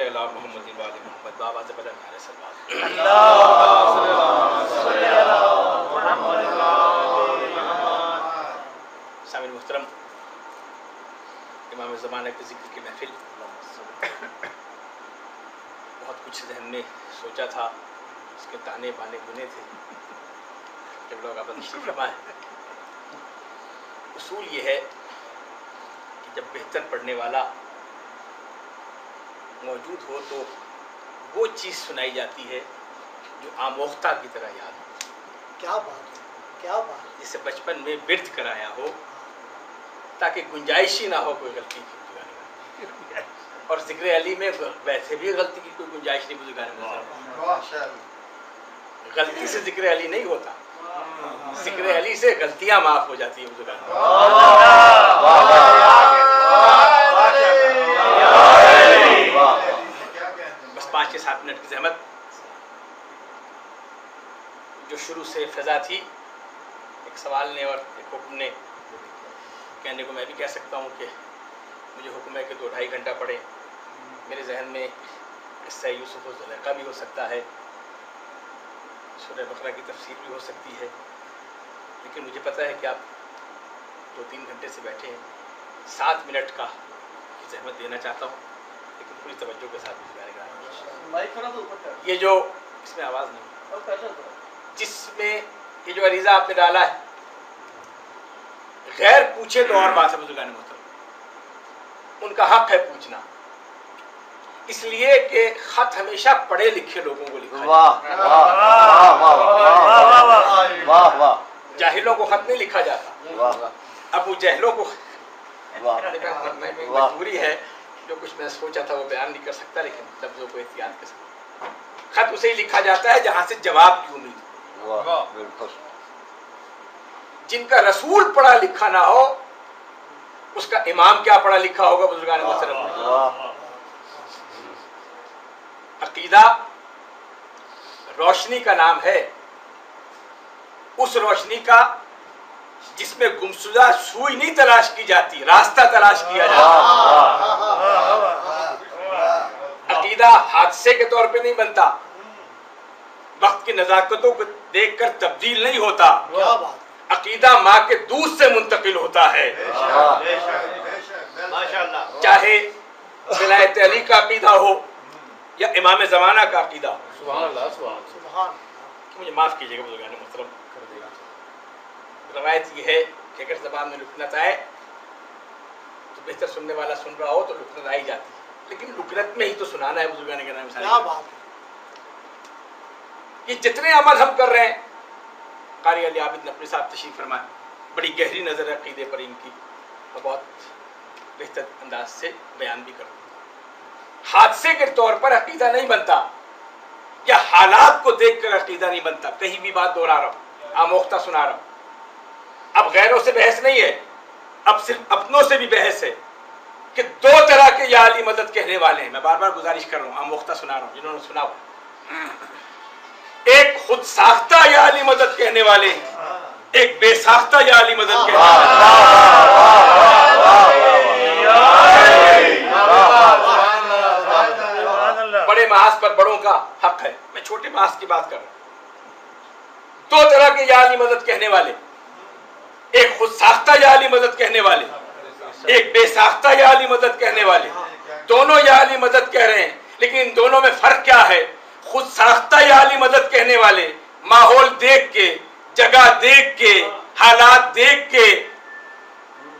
अला मुहम्मद व आले मुहम्मद बाबा से बदल नारे सल्लल्लाहु सामिन मुहतरम, इमाम ज़माना के ज़िक्र की महफिल, बहुत कुछ ज़हन में सोचा था, उसके ताने बाने बुने थे, जब लोग अब नशीब फरमाए। उसूल ये है कि जब बेहतर पढ़ने वाला मौजूद हो तो वो चीज़ सुनाई जाती है जो आमोख्ता की तरह याद हो। क्या बात है, क्या बात है। जिसे बचपन में विर्द कराया हो ताकि गुंजाइश ही ना हो कोई गलती की। और ज़िक्र अली में वैसे भी गलती की कोई गुंजाइश नहीं बुजुर्गान में। गलती से ज़िक्र अली नहीं होता, ज़िक्र अली से गलतियां माफ हो जाती है बुजुर्गान। बस 5 से 7 मिनट की ज़हमत। जो शुरू से फ़ज़ा थी, एक सवाल ने और एक हुक्म ने, कहने को मैं भी कह सकता हूँ कि मुझे हुक्म है कि 2-2.5 घंटा पढ़े। मेरे जहन में किस्सा यूसुफ और ज़ुलैखा भी हो सकता है, सूरह बकरा की तफसीर भी हो सकती है, लेकिन मुझे पता है कि आप 2-3 घंटे से बैठे हैं। 7 मिनट का ज़हमत देना चाहता हूँ, लेकिन पूरी तवज्जो के साथ ये जो इसमें आवाज़ नहीं, जिसमें ये जो अरीज़ा आपने डाला है, गैर पूछे तो और बात है बुजुर्गान मोहतरम, उनका हक है पूछना, इसलिए कि खत हमेशा पढ़े लिखे लोगों को लिखा जाता है। जाहिलों को खत नहीं लिखा जाता। अब वो जाहिलों को मजबूरी है, जो कुछ मैं सोचा था वो बयान नहीं कर सकता, लेकिन लफ्ज़ों को एहतियात के साथ खत उसे ही लिखा जाता है जहां से जवाब की उम्मीद। जिनका रसूल पढ़ा लिखा ना हो, उसका इमाम क्या पढ़ा लिखा होगा बुजुर्गान मोहतरम। अकीदा रोशनी का नाम है, उस रोशनी का जिसमें गुमशुदा सुई नहीं तलाश की जाती, रास्ता तलाश किया जाता। अकीदा हादसे के तौर पे नहीं बनता, वक्त की नज़ाकतों को देखकर तब्दील नहीं होता। अकीदा माँ के दूध से मुंतकिल होता है। चाहे विलायत अली का अकीदा हो या इमाम ज़माना का अकीदा हो। मुझे माफ़ कीजिएगा बुजुर्गान मोहतरम, रवायत ये है कि अगर ज़बान में लुकनत आए तो बेहतर सुनने वाला सुन रहा हो तो लुकनत आई जाती है, लेकिन लुकनत में ही तो सुनाना है बुजुर्गान के नाम। क्या बात है। ये जितने अमल हम कर रहे हैं, कारी अली आबिद नकवी साहब तशरीफ फरमाए, बड़ी गहरी नज़र है अक़ीदे पर इनकी, और बहुत बेहतर अंदाज से बयान भी करते हैं। हादसे के तौर पर अक़ीदा नहीं बनता, या हालात को देखकर अक़ीदा नहीं बनता। कहीं भी बात दोहरा रहा हूँ, आमोख्ता सुना रहा हूँ। अब गैरों से बहस नहीं है, अब सिर्फ अपनों से भी बहस है कि 2 तरह के या अली मदद कहने वाले हैं। मैं बार बार गुजारिश कर रहा हूँ, आमोख्ता सुना रहा हूँ, जिन्होंने सुना हो। एक खुद साख्ता या अली मदद कहने वाले, एक बेसाख्ता या अली मदद कहने वाले। बड़े महाज पर बड़ों का हक है, मैं छोटे महाज की बात कर रहा हूं। 2 तरह के या अली मदद कहने वाले, एक खुद साख्ता या अली मदद कहने वाले, एक बेसाख्ता या अली मदद कहने वाले। दोनों या अली मदद कह रहे हैं, लेकिन इन दोनों में फर्क क्या है। खुद साख्ता या अली मदद कहने वाले माहौल देख के, जगह देख के, हालात देख के,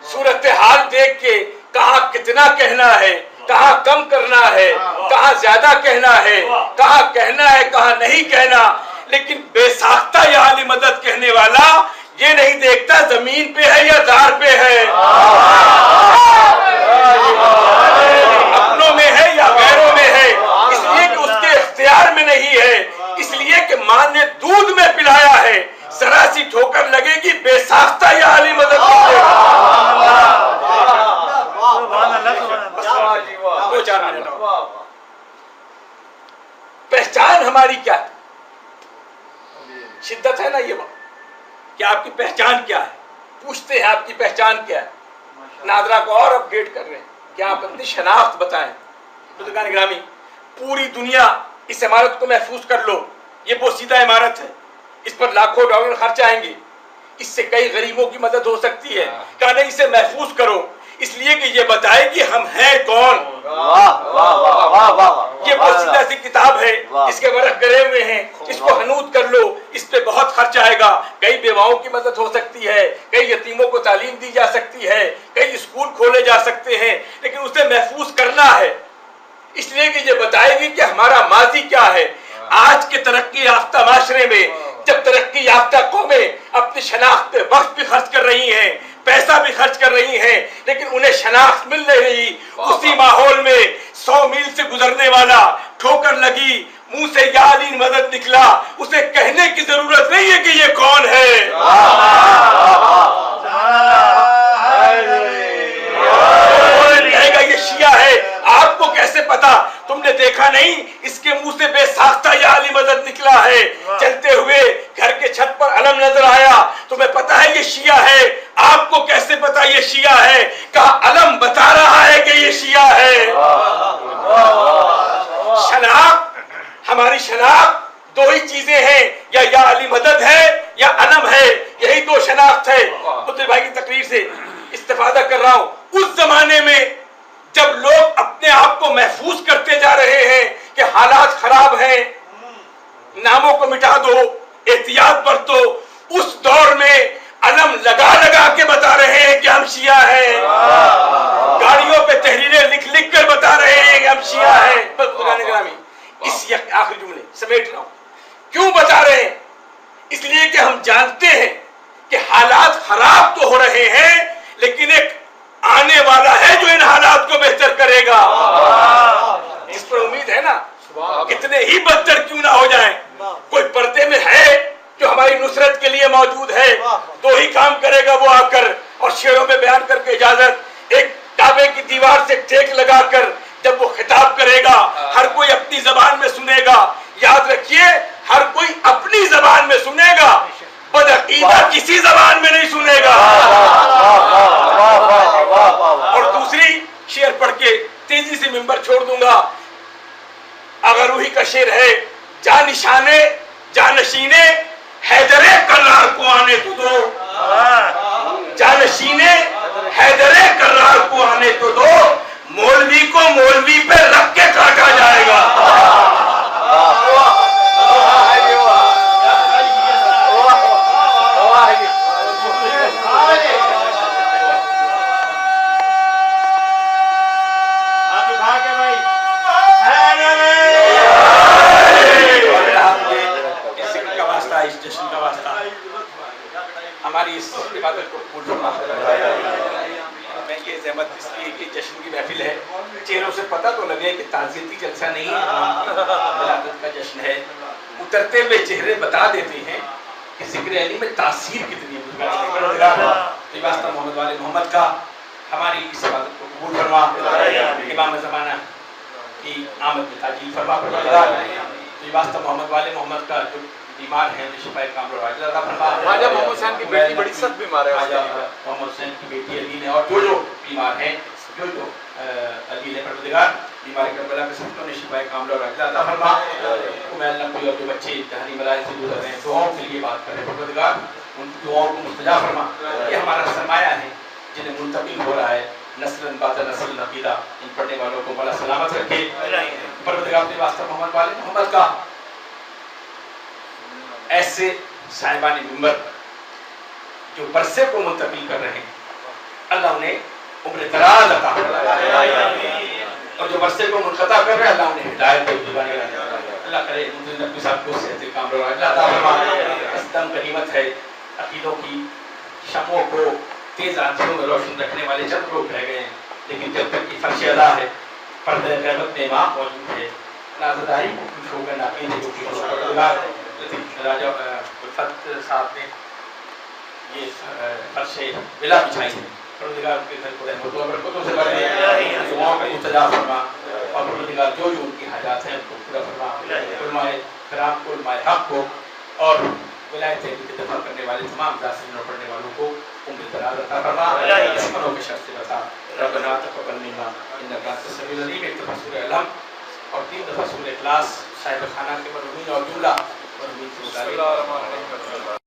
सूरत हाल देख के, कहाँ कितना कहना है, कहाँ कम करना है, कहाँ ज्यादा कहना है, कहाँ कहना है, कहाँ नहीं कहना। लेकिन बेसाख्ता या अली मदद कहने वाला ये नहीं देखता जमीन पे है या दार पे है, अपनों में है या गैरों में है, इसलिए कि उसके इख्तियार में नहीं है, इसलिए कि माँ ने दूध में पिलाया है। जरा सी ठोकर लगेगी, बेसाख्ता या अली मदद पहचान हमारी क्या है, शिद्दत है ना ये बात कि आपकी पहचान क्या है। पूछते हैं आपकी पहचान क्या है, नादरा को और अपडेट कर रहे हैं कि आप अपनी शनाख्त बताएं। बुजुर्गान गिरामी, पूरी दुनिया इस इमारत को महफूज कर लो, ये बोसीदा इमारत है, इस पर लाखों डॉलर खर्च आएंगे, इससे कई गरीबों की मदद हो सकती है। कहा नहीं, इसे महफूज करो, इसलिए कि ये बताए कि हम हैं कौन। ये बोसीदा सी किताब है, इसके वर्क गरे हुए हैं, इसको हनूद कर लो, इस पे बहुत खर्च आएगा, कई बेवाओं की मदद हो सकती है, कई यतीमों को तालीम दी जा सकती है, कई स्कूल खोले जा सकते हैं, लेकिन उसे महफूज करना है इसलिए कि ये बताएगी कि हमारा माजी क्या है। आज के तरक्की याफ्ता माशरे में जब तरक्की याफ्ता कौमें अपनी शनाख्त पे वक्त भी खर्च कर रही हैं, पैसा भी खर्च कर रही हैं, लेकिन उन्हें शनाख्त मिल नहीं रही, उसी माहौल में 100 मील से गुजरने वाला ठोकर लगी, मुंह से या अली मदद निकला, उसे कहने की जरूरत नहीं है कि ये कौन है। कहेगा ये शिया है, आपको कैसे पता? तुमने देखा नहीं, इसके मुंह से बेसाख्ता या अली मदद निकला है, चलते हुए घर के छत पर अलम नजर आया, तुम्हें पता है ये शिया है, आपको कैसे पता ये शिया है? कहा अलम बता रहा है कि ये शिया है। शनाख्त, हमारी शनाख्त दो ही चीजें हैं, या अली मदद है या अलम है, यही दो शनाख्त है। पुत्र भाई की तकरीर से इस्तिफादा कर रहा हूं, उस जमाने में जब लोग अपने आप को महफूज करते जा रहे हैं कि हालात खराब हैं, नामों को मिटा दो, एहतियात बरतो, उस दौर में अलम लगा लगा के बता रहे हैं कि हम शिया हैं, गाड़ियों पे तहरीरें लिख लिख कर बता रहे हैं कि हम शिया हैं। इस आखिरी जुमले समेट रहा हूं, क्यों बता रहे हैं? इसलिए कि हम जानते हैं कि हालात खराब तो हो रहे हैं, लेकिन एक आने वाला है जो इन हालात को बेहतर करेगा, इस पर उम्मीद है ना। कितने ही बदतर क्यों ना हो जाएं, कोई पर्दे में है जो हमारी नुसरत के लिए मौजूद है, तो ही काम करेगा वो आकर और शेरों में बयान करके इजाजत, एक काबे की दीवार से टेक लगाकर जब वो खिताब करेगा, हर कोई अपनी जबान में सुनेगा। याद रखिए, हर कोई अपनी जबान में सुनेगा, बदअकीदा किसी जबान में नहीं सुनेगा। और दूसरी शेर पढ़ के तेजी से मिंबर छोड़ दूंगा। अगर रूही का शेर है, जानिशाने जानशीने हैदरे कर्रार को आने तो दो, जानशीने हैदरे कर्रार को आने तो दो, मौलवी को मौलवी पे रख के काटा जाएगा। हमारी इस इबादत को कबूल फरमा। मैं ये ज़हमत इसलिए कि जश्न की महफिल है, चेहरों से पता तो लगे कि ताज़ियती जलसा नहीं है, विलादत का जश्न है। उतरते हुए चेहरे बता देते हैं कि ज़िक्र अली में तासीर कितनी है। वास्ता मोहम्मद वाले मोहम्मद का हमारी इस इबादत को कबूल फरमा। इमाम ज़माना की आमद में ताजील फरमा। वास्ता मोहम्मद वाले मोहम्मद का जो बीमार है, शिफाए कामिल अता फरमा। ख्वाजा मोहम्मद हुसैन की बेटी बड़ी सख्त बीमार है, मोहम्मद हुसैन की बेटी अली ने, और जो बीमार हैं, जो अली ने परवरदिगार बीमार करबला के सबको ने शिफाए कामिल अता फरमा। मैं अल्लाह कोई और जो बच्चे जहनी मलाज से गुजर रहे हैं, दुआओं के लिए बात करें परवरदिगार, उनकी दुआओं को मुस्तजा फरमा। ये हमारा सरमाया है जिन्हें मुंतकिल हो रहा है, नस्लन बात नस्ल नकीदा, इन पढ़ने वालों को बड़ा सलामत रखे परवरदिगार अपने वास्ते मोहम्मद वाले मोहम्मद का। ऐसे साहिबान मिंबर जो बरसे को मुंतकिल कर रहे हैं, अल्लाह उन्हें उम्र दराज अता फरमाए, और जो बरसे को मुनक़ता कर रहे हैं, अल्लाह उन्हें हिदायत दे। अल्लाह करे मुझे नबी साहब को सेहत कामिल अल्लाह अता फरमाए। असदम गनीमत है, अकीदों की शमों को तेज आंधियों में रोशन रखने वाले चंद लोग रह गए हैं, लेकिन जब तक की फर्श अदा है, पर्दे क़यामत में इमाम मौजूद है, नाज़दारी को खुश होकर नाक़ीद को राजा उल्फत साहब ने ये फर्श विला बिछाई है। परवरदिगार उनके घर को रहमतों और बरकतों से भर दे, दुआओं को मुस्तजा फरमा, और परवरदिगार जो जो उनकी हाजात हैं उनको पूरा फरमा। उलमाए किराम को, उलमाए हक़ को, और विलायत की दफ़ा करने वाले तमाम जासिम और पढ़ने वालों को उम्र दराज अता फरमा। दुश्मनों के शर से बचा। रब्बना तक़ब्बल मिन्ना इन्नका अंतस समीउल अलीम। اور 3 دفعہ سورہ اخلاص صاحب خانہ کے مرحومین اور جملہ مرحومین سے متعلق